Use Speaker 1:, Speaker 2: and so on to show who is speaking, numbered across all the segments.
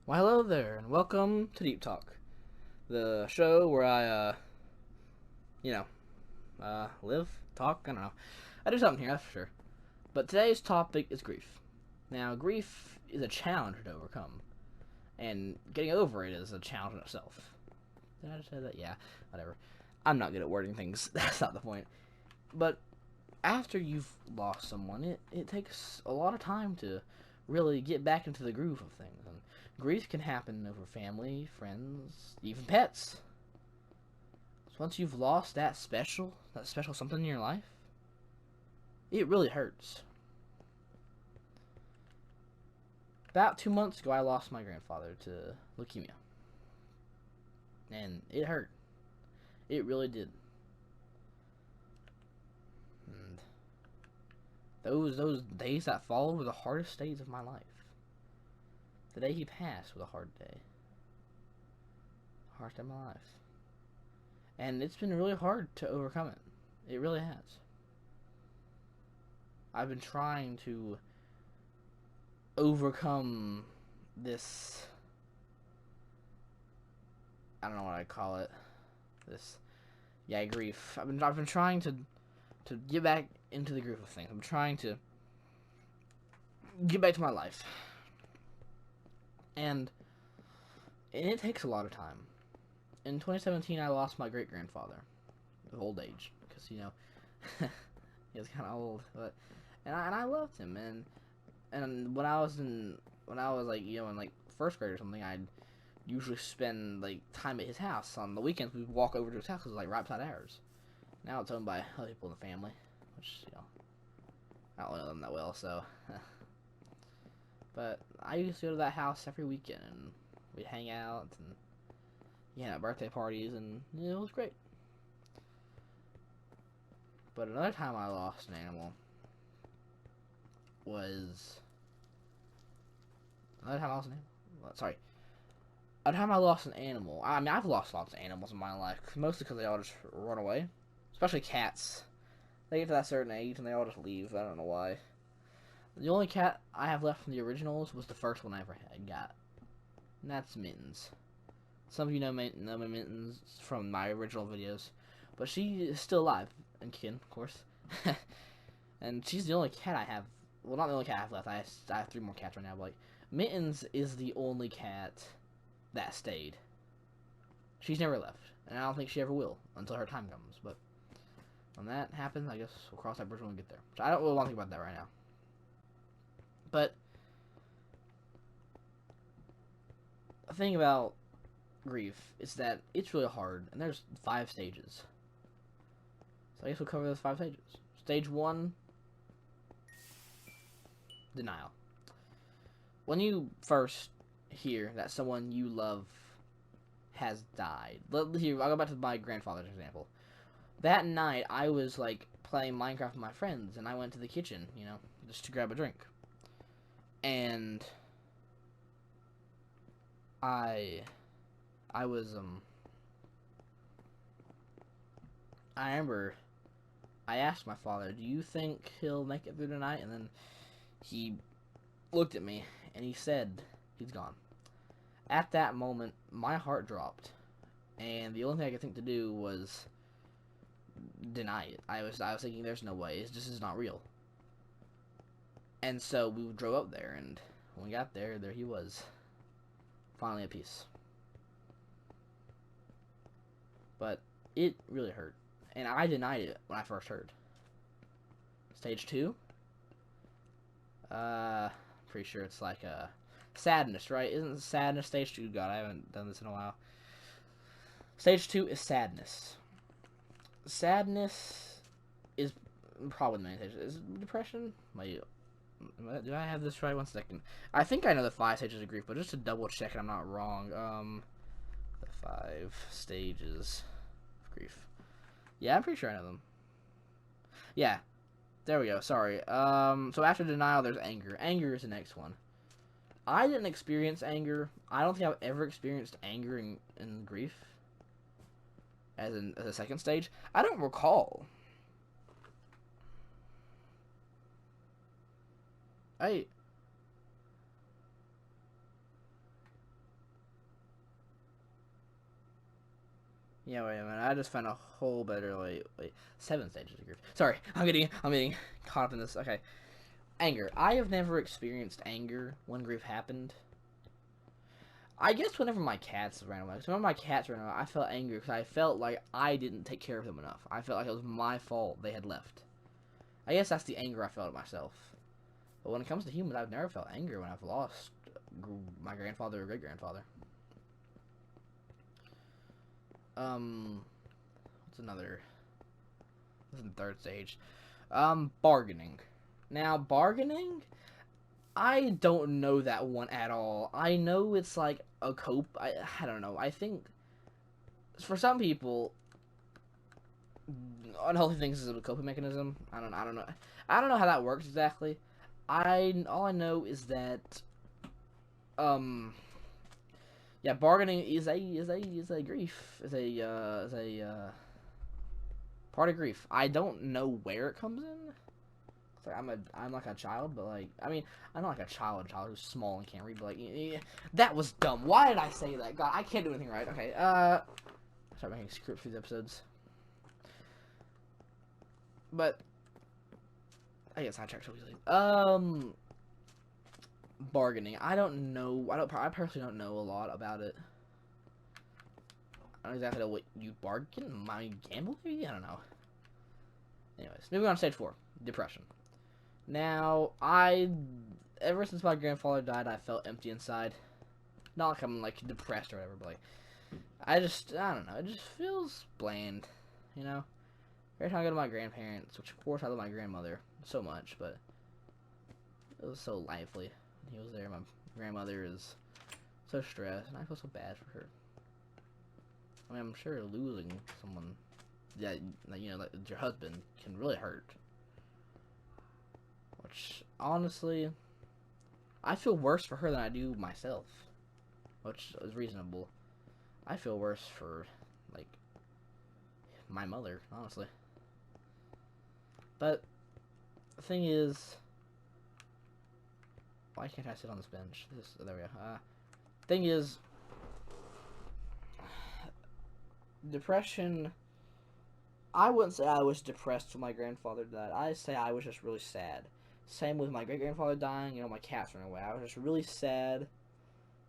Speaker 1: Well, hello there, and welcome to Deep Talk, the show where you know, live, talk. I don't know. I do something here, that's for sure. But today's topic is grief. Now, grief is a challenge to overcome, and getting over it is a challenge in itself. Did I just say that? Yeah, whatever. I'm not good at wording things. That's not the point. But after you've lost someone, it takes a lot of time to really get back into the groove of things. And grief can happen over family, friends, even pets. So once you've lost that special something in your life, it really hurts. About 2 months ago, I lost my grandfather to leukemia. And it hurt. It really did. And those days that followed were the hardest days of my life. The day he passed was a hard day. Hardest day of my life. And it's been really hard to overcome it. It really has. I've been trying to overcome this. I don't know what I call it. This, yeah, grief. I've been trying to get back into the groove of things. I'm trying to get back to my life, and it takes a lot of time. In 2017, I lost my great grandfather of old age because he was kind of old, but and I loved him, and when I was like in like first grade or something, I'd usually spend like time at his house. On the weekends we'd walk over to his house. It was like right beside ours. Now it's owned by other people in the family, which I don't know them that well, so but I used to go to that house every weekend, and we'd hang out and birthday parties, and it was great. But another time I lost an animal was another time I lost an animal. Sorry, a time I lost an animal. I mean, I've lost lots of animals in my life, mostly because they all just run away. Especially cats. They get to that certain age and they all just leave. I don't know why. The only cat I have left from the originals was the first one I ever got, and that's Mittens. Some of you know Mittens from my original videos, but she is still alive and kicking, of course. And she's the only cat I have. Well, not the only cat I have left. I have three more cats right now. But like, Mittens is the only cat that stayed. She's never left, and I don't think she ever will until her time comes. But when that happens, I guess we'll cross that bridge when we get there. So I don't really want to think about that right now. But the thing about grief is that it's really hard, and there's 5 stages. So I guess we'll cover those 5 stages. Stage 1, denial. When you first hear that someone you love has died. Here, I'll go back to my grandfather's example. That night, I was like playing Minecraft with my friends, and I went to the kitchen, just to grab a drink. And I was I remember I asked my father, "Do you think he'll make it through tonight?" And then he looked at me and he said, "He's gone." At that moment, my heart dropped, and the only thing I could think to do was deny it. I was thinking, "There's no way. This is not real." And so we drove up there, and when we got there, there he was, finally at peace. But it really hurt, and I denied it when I first heard. Stage 2, pretty sure it's like a sadness, right? Isn't sadness stage 2? God, I haven't done this in a while. Stage 2 is sadness. Sadness is probably the main stage. Is depression? Wait, do I have this right? 1 second. I think I know the 5 stages of grief, but just to double check I'm not wrong. The 5 stages of grief. Yeah, I'm pretty sure I know them. Yeah, there we go. Sorry. So after denial, there's anger. Anger is the next one. I didn't experience anger. I don't think I've ever experienced anger in grief as a second stage. I don't recall. I Yeah, wait a minute. I just found a whole better wait. 7 stages of grief. Sorry, I'm getting caught up in this. Okay. Anger. I have never experienced anger when grief happened. I guess whenever my cats ran away. So whenever my cats ran away, I felt angry because I felt like I didn't take care of them enough. I felt like it was my fault they had left. I guess that's the anger I felt at myself. But when it comes to humans, I've never felt anger when I've lost my grandfather or great-grandfather. What's another? This is the third stage. Bargaining. Now, bargaining, I don't know that one at all. I know it's like a cope. I don't know. I think for some people, unhealthy things is a coping mechanism. I don't know. I don't know how that works exactly. All I know is that yeah, bargaining is a grief. Is a part of grief. I don't know where it comes in. It's like I'm like a child, but like I mean I'm not like a child who's small and can't read. But like that was dumb. Why did I say that? God, I can't do anything right. Okay, start making scripts for these episodes. But I guess I checked so easily. Bargaining. I don't know. I personally don't know a lot about it. I don't exactly know what you bargain. My gamble, maybe? I don't know. Anyways, moving on to stage 4, depression. Now, ever since my grandfather died, I felt empty inside. Not like I'm like depressed or whatever, but like I don't know. It just feels bland, you know. Every time I go to my grandparents, which of course I love my grandmother so much, but it was so lively. He was there. My grandmother is so stressed, and I feel so bad for her. I mean, I'm sure losing someone that you know, like your husband, can really hurt. Which honestly, I feel worse for her than I do myself, which is reasonable. I feel worse for like my mother, honestly. But the thing is, why can't I sit on this bench? There we go. Thing is, depression. I wouldn't say I was depressed when my grandfather died. I say I was just really sad. Same with my great grandfather dying. You know, my cats ran away. I was just really sad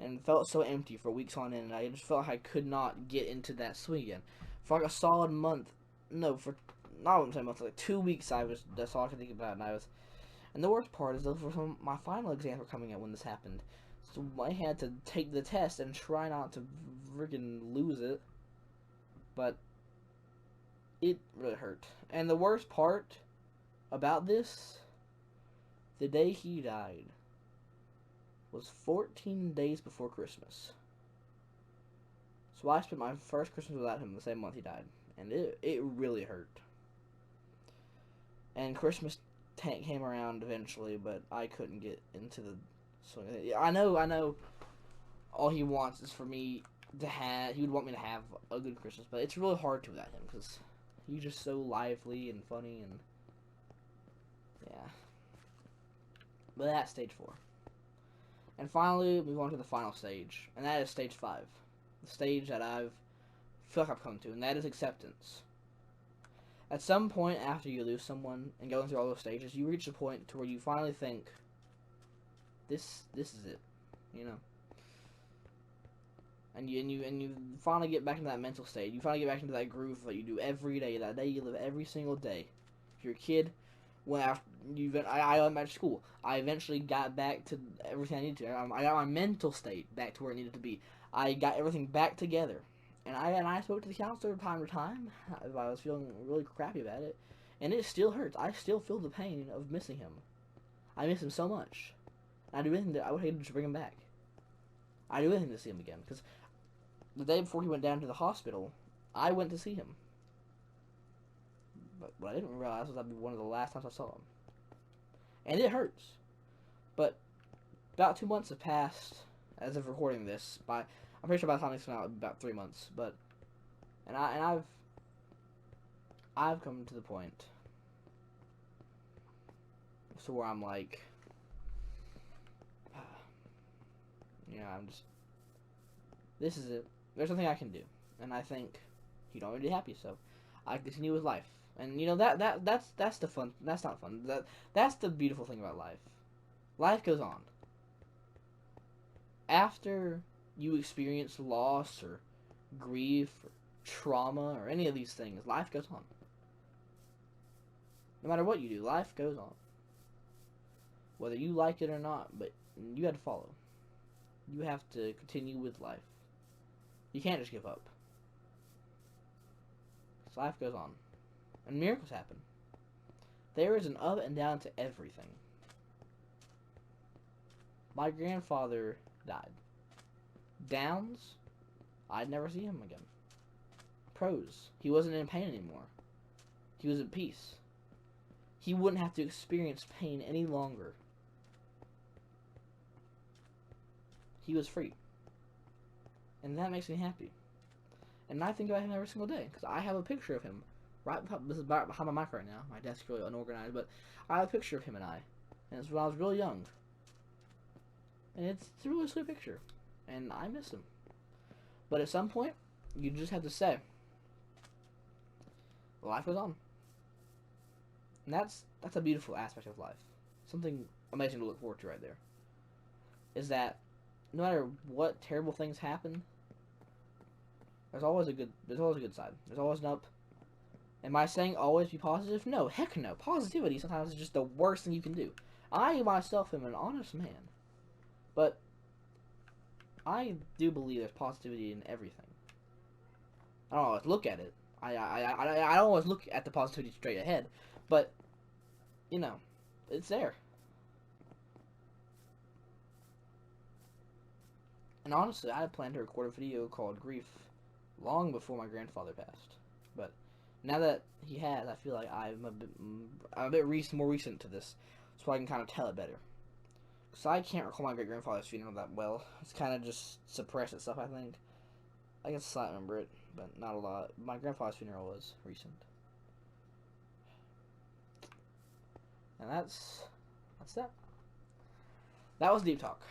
Speaker 1: and felt so empty for weeks on end. I just felt like I could not get into that swing again. For like a solid month, no, for not even a month, like 2 weeks, that's all I could think about, and the worst part is that my final exams were coming up when this happened, so I had to take the test and try not to freaking lose it, but it really hurt. And the worst part about this, the day he died was 14 days before Christmas. So I spent my first Christmas without him the same month he died. And it really hurt. And Christmas came around eventually, but I couldn't get into the swing of it. I know all he wants is for me to have, he would want me to have a good Christmas, but it's really hard to without him, because he's just so lively and funny, and yeah. But that's stage 4. And finally, we move on to the final stage, and that is stage 5. The stage that I feel like I've come to, and that is acceptance. At some point after you lose someone and going through all those stages, you reach a point to where you finally think, this is it, you know. And you finally get back into that mental state. You finally get back into that groove that you do every day. That day you live every single day. If you're a kid, when after I went back to school, I eventually got back to everything I needed to. I got my mental state back to where it needed to be. I got everything back together. And I spoke to the counselor time to time. I was feeling really crappy about it, and it still hurts. I still feel the pain of missing him. I miss him so much. I do anything I would hate to bring him back. I do anything to see him again, because the day before he went down to the hospital, I went to see him. But what I didn't realize was that'd be one of the last times I saw him. And it hurts. But about 2 months have passed as of recording this. I'm pretty sure by the time this comes out, about 3 months. But I've come to the point to where I'm like, you know, this is it. There's nothing I can do, and I think He don't really happy, so I continue with life. And you know that's the fun. That's not fun. That's the beautiful thing about life. Life goes on. After you experience loss or grief or trauma or any of these things, life goes on. No matter what you do, life goes on. Whether you like it or not, but you have to follow. You have to continue with life. You can't just give up. So life goes on. And miracles happen. There is an up and down to everything. My grandfather died. Downs, I'd never see him again. Pros, he wasn't in pain anymore. He was at peace. He wouldn't have to experience pain any longer. He was free. And that makes me happy. And I think about him every single day, because I have a picture of him. This is behind my mic right now. My desk's really unorganized, but I have a picture of him and I. And it's when I was really young. And it's a really sweet picture. And I miss him. But at some point, you just have to say, life goes on. And that's a beautiful aspect of life. Something amazing to look forward to right there. Is that no matter what terrible things happen, there's always a good side. There's always an up. Am I saying always be positive? No, heck no. Positivity sometimes is just the worst thing you can do. I myself am an honest man. But I do believe there's positivity in everything. I don't always look at it. I don't always look at the positivity straight ahead. But, you know, it's there. And honestly, I had planned to record a video called Grief long before my grandfather passed. But now that he has, I feel like I'm a bit more recent to this, so I can kind of tell it better. So I can't recall my great-grandfather's funeral that well. It's kind of just suppressed itself, I think. I can slightly remember it, but not a lot. My grandfather's funeral was recent. And that's that. That was Deep Talk.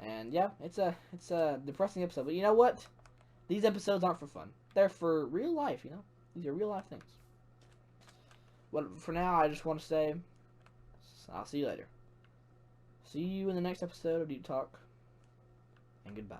Speaker 1: And yeah, it's a depressing episode, but you know what? These episodes aren't for fun. They're for real life, you know? These are real life things. But for now, I just want to say, I'll see you later. See you in the next episode of Deep Talk, and goodbye.